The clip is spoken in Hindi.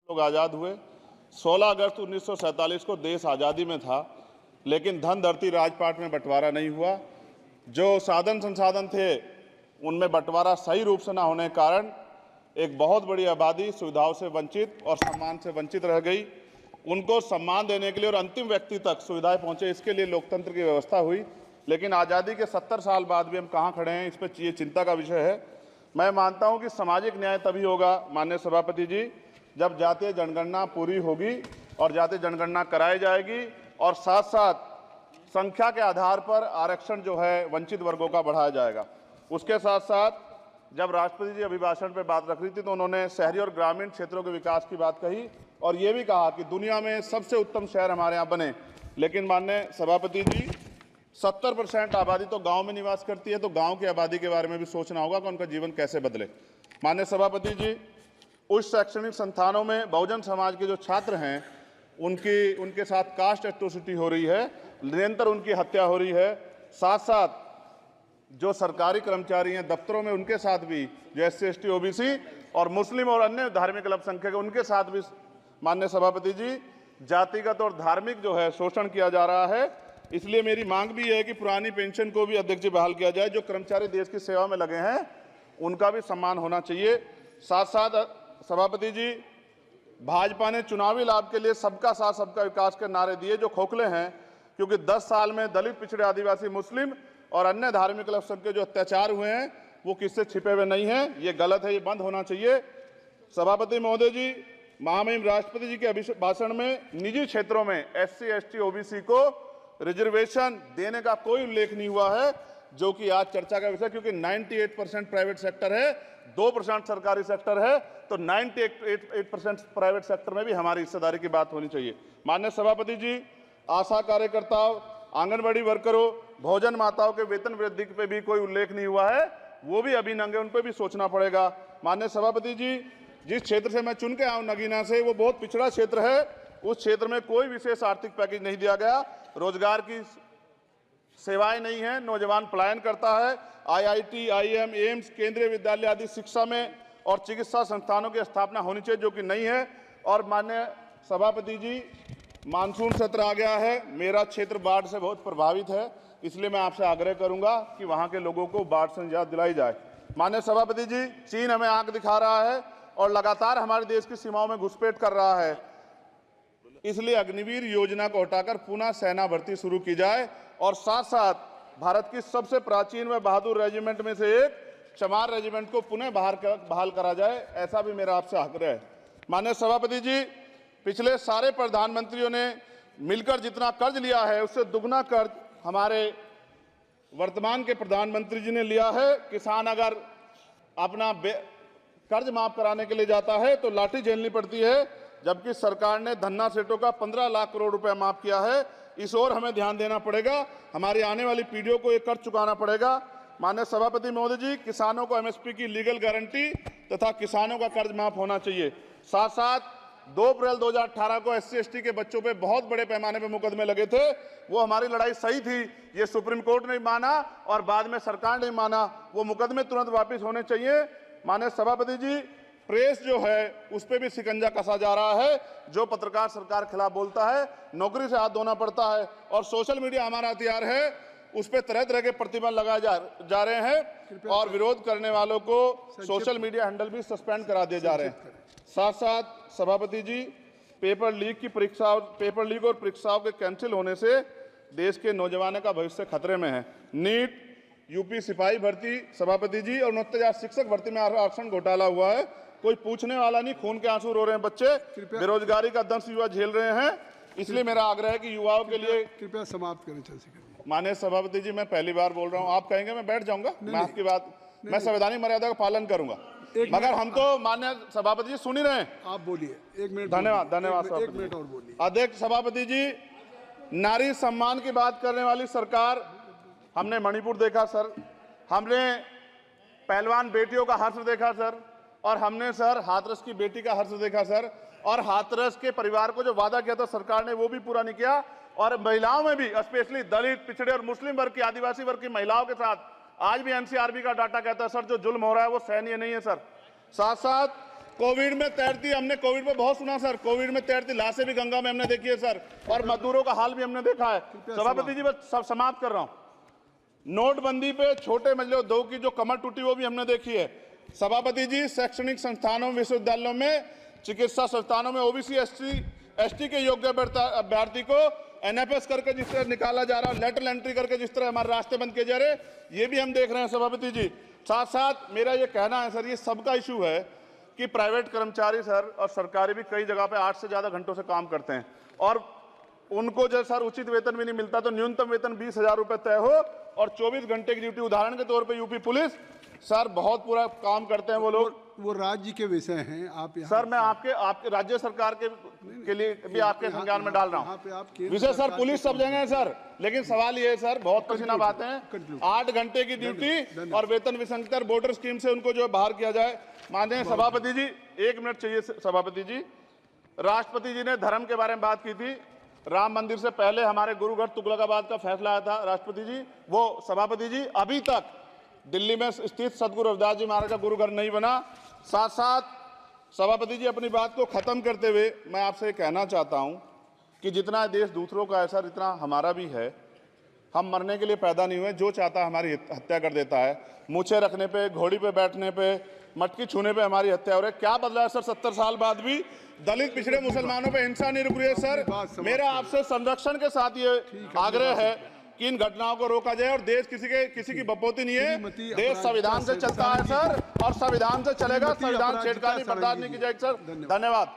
लोग आज़ाद हुए। 16 अगस्त 1947 को देश आज़ादी में था, लेकिन धन धरती राजपाट में बंटवारा नहीं हुआ। जो साधन संसाधन थे उनमें बंटवारा सही रूप से न होने के कारण एक बहुत बड़ी आबादी सुविधाओं से वंचित और सम्मान से वंचित रह गई। उनको सम्मान देने के लिए और अंतिम व्यक्ति तक सुविधाएं पहुंचे, इसके लिए लोकतंत्र की व्यवस्था हुई। लेकिन आज़ादी के 70 साल बाद भी हम कहाँ खड़े हैं, इस पर ये चिंता का विषय है। मैं मानता हूं कि सामाजिक न्याय तभी होगा माननीय सभापति जी, जब जातीय जनगणना पूरी होगी और जातीय जनगणना कराई जाएगी और साथ साथ संख्या के आधार पर आरक्षण जो है वंचित वर्गों का बढ़ाया जाएगा। उसके साथ साथ जब राष्ट्रपति जी अभिभाषण पर बात रख रही थी तो उन्होंने शहरी और ग्रामीण क्षेत्रों के विकास की बात कही और ये भी कहा कि दुनिया में सबसे उत्तम शहर हमारे यहाँ बने। लेकिन माननीय सभापति जी, 70% आबादी तो गांव में निवास करती है, तो गांव की आबादी के बारे में भी सोचना होगा कि उनका जीवन कैसे बदले। माननीय सभापति जी, उच्च शैक्षणिक संस्थानों में बहुजन समाज के जो छात्र हैं उनके साथ कास्ट एट्रोसिटी हो रही है, निरंतर उनकी हत्या हो रही है। साथ साथ जो सरकारी कर्मचारी हैं दफ्तरों में, उनके साथ भी जो SC ST OBC और मुस्लिम और अन्य धार्मिक अल्पसंख्यक है उनके साथ भी माननीय सभापति जी जातिगत और धार्मिक जो है शोषण किया जा रहा है। इसलिए मेरी मांग भी है कि पुरानी पेंशन को भी अध्यक्ष जी बहाल किया जाए। जो कर्मचारी देश की सेवा में लगे हैं उनका भी सम्मान होना चाहिए। साथ साथ सभापति जी, भाजपा ने चुनावी लाभ के लिए सबका साथ सबका विकास के नारे दिए जो खोखले हैं, क्योंकि 10 साल में दलित, पिछड़े, आदिवासी, मुस्लिम और अन्य धार्मिक अल्पसंख्यक जो अत्याचार हुए हैं वो किससे छिपे हुए नहीं हैं। ये गलत है, ये बंद होना चाहिए। सभापति महोदय जी, महामहिम राष्ट्रपति जी के भाषण में निजी क्षेत्रों में SC ST OBC को रिजर्वेशन देने का कोई उल्लेख नहीं हुआ है, जो कि आज चर्चा का विषय, क्योंकि 98% प्राइवेट सेक्टर है, 2% सरकारी सेक्टर है, तो 98% प्राइवेट सेक्टर में भी हमारी हिस्सेदारी की बात होनी चाहिए। माननीय सभापति जी, आशा कार्यकर्ताओं, आंगनबाड़ी वर्करों, भोजन माताओं के वेतन वृद्धि पे भी कोई उल्लेख नहीं हुआ है, वो भी अभी नंगे, उन पर भी सोचना पड़ेगा। माननीय सभापति जी, जिस क्षेत्र से मैं चुन के आऊँ नगीना से, वो बहुत पिछड़ा क्षेत्र है, उस क्षेत्र में कोई विशेष आर्थिक पैकेज नहीं दिया गया, रोजगार की सेवाएं नहीं है, नौजवान पलायन करता है। IIT, IIM, एम्स, केंद्रीय विद्यालय आदि शिक्षा में और चिकित्सा संस्थानों की स्थापना होनी चाहिए, जो कि नहीं है। और माननीय सभापति जी, मानसून सत्र आ गया है, मेरा क्षेत्र बाढ़ से बहुत प्रभावित है, इसलिए मैं आपसे आग्रह करूंगा कि वहां के लोगों को बाढ़ से निजात दिलाई जाए। माननीय सभापति जी, चीन हमें आंख दिखा रहा है और लगातार हमारे देश की सीमाओं में घुसपैठ कर रहा है, इसलिए अग्निवीर योजना को हटाकर पुनः सेना भर्ती शुरू की जाए और साथ साथ भारत की सबसे प्राचीन व बहादुर रेजिमेंट में से एक चमार रेजिमेंट को पुनः बहाल करा जाए, ऐसा भी मेरा आपसे आग्रह है। माननीय सभापति जी, पिछले सारे प्रधानमंत्रियों ने मिलकर जितना कर्ज लिया है उससे दुगना कर्ज हमारे वर्तमान के प्रधानमंत्री जी ने लिया है। किसान अगर अपना कर्ज माफ कराने के लिए जाता है तो लाठी झेलनी पड़ती है, जबकि सरकार ने धन्ना सेठों का 15 लाख करोड़ रुपया माफ किया है। इस ओर हमें ध्यान देना पड़ेगा, हमारी आने वाली पीढ़ियों को ये कर्ज चुकाना पड़ेगा। माननीय सभापति महोदय जी, किसानों को MSP की लीगल गारंटी तथा किसानों का कर्ज माफ होना चाहिए। साथ साथ 2 अप्रैल 2018 को SC ST के बच्चों पे बहुत बड़े पैमाने पे मुकदमे लगे थे, वो हमारी लड़ाई सही थी, ये सुप्रीम कोर्ट ने माना और बाद में सरकार ने माना, वो मुकदमे तुरंत वापस होने चाहिए। माननीय सभापति जी, प्रेस जो है उस पर भी शिकंजा कसा जा रहा है, जो पत्रकार सरकार के खिलाफ बोलता है नौकरी से हाथ धोना पड़ता है, और सोशल मीडिया हमारा हथियार है, उस पर तरह तरह के प्रतिबंध लगाए जा रहे हैं और विरोध करने वालों को सोशल मीडिया हैंडल भी सस्पेंड करा दिए जा रहे हैं। साथ साथ सभापति जी, पेपर लीक और परीक्षाओं के कैंसिल होने से देश के नौजवानों का भविष्य खतरे में है। नीट, यूपी सिपाही भर्ती सभापति जी और 69,000 शिक्षक भर्ती में आरक्षण घोटाला हुआ है, कोई पूछने वाला नहीं, खून के आंसू रो रहे हैं बच्चे, बेरोजगारी का दंश युवा झेल रहे हैं। इसलिए मेरा आग्रह है कि युवाओं के लिए कृपया समाप्त करें। चंद्रशेखर, माननीय सभापति जी, मैं पहली बार बोल रहा हूं, आप कहेंगे मैं बैठ जाऊंगा, मैं आपकी बात, मैं संवैधानिक मर्यादा का पालन करूंगा, मगर हम तो माननीय सभापति जी सुन ही रहे हैं। आप बोलिए, 1 मिनट। धन्यवाद। 1 मिनट और बोलिए। अध्यक्ष सभापति जी, नारी सम्मान की बात करने वाली सरकार, हमने मणिपुर देखा सर, हमने पहलवान बेटियों का हर्ष देखा सर, और हमने सर हाथरस की बेटी का हर्ष देखा सर, और हाथरस के परिवार को जो वादा किया था सरकार ने वो भी पूरा नहीं किया। और महिलाओं में भी, स्पेशली दलित, पिछड़े और मुस्लिम वर्ग की, आदिवासी वर्ग की महिलाओं के साथ आज भी NCRB का डाटा कहता है सर जो जुल्म हो रहा है वो सहनीय नहीं है सर। साथ साथ कोविड में तैरती, हमने कोविड में बहुत सुना सर, कोविड में तैरती लाशें भी गंगा में हमने देखी है सर, और मजदूरों का हाल भी हमने देखा है। सभापति जी, बस सब समाप्त कर रहा हूं। नोटबंदी पे छोटे मजले उद्योग की जो कमर टूटी वो भी हमने देखी है। सभापति जी, शैक्षणिक संस्थानों, विश्वविद्यालयों में, चिकित्सा संस्थानों में ओबीसी एसटी के योग्य अभ्यर्थी को एनएफएस करके जिस तरह निकाला जा रहा है, लेटरल एंट्री करके जिस तरह हमारे रास्ते बंद किए जा रहे, ये भी हम देख रहे हैं सभापति जी। साथ साथ मेरा ये कहना है सर, ये सबका इशू है कि प्राइवेट कर्मचारी सर और सरकारी भी कई जगह पे 8 से ज्यादा घंटों से काम करते हैं और उनको जो सर उचित वेतन भी नहीं मिलता, तो न्यूनतम वेतन 20,000 रुपए तय हो और 24 घंटे की ड्यूटी। उदाहरण के तौर पे यूपी पुलिस सर बहुत पूरा काम करते हैं वो लोग। वो राज्य के विषय हैं, आप यहाँ सर मैं आपके राज्य सरकार के लिए भी आपके संज्ञान में डाल रहा हूँ विषय सर। पुलिस सब जगह है सर, लेकिन सवाल ये है सर, बहुत पसीना बातें हैं, 8 घंटे की ड्यूटी और वेतन विसंगति, बॉर्डर स्कीम से उनको जो है बाहर किया जाए। माननीय सभापति जी, 1 मिनट चाहिए सभापति जी। राष्ट्रपति जी ने धर्म के बारे में बात की थी। राम मंदिर से पहले हमारे गुरुघर तुगलकाबाद का फैसला आया था राष्ट्रपति जी, वो सभापति जी अभी तक दिल्ली में स्थित सदगुरु रविदास जी महाराज का गुरुघर नहीं बना। साथ साथ सभापति जी, अपनी बात को खत्म करते हुए मैं आपसे कहना चाहता हूं कि जितना देश दूसरों का है सर, इतना हमारा भी है। हम मरने के लिए पैदा नहीं हुए, जो चाहता है हमारी हत्या कर देता है। मूछें रखने पे, घोड़ी पे बैठने पे, मटकी छूने पे हमारी हत्या हो रही है। क्या बदला है सर 70 साल बाद भी? दलित पिछड़े मुसलमानों पे हिंसा नहीं रुक रही है सर। मेरा आपसे संरक्षण के साथ ये आग्रह है कि इन घटनाओं को रोका जाए और देश किसी की बपोती नहीं है। देश संविधान से चलता है सर और संविधान से चलेगा। संविधान छेड़खानी बर्दाश्त नहीं की जाएगी सर। धन्यवाद।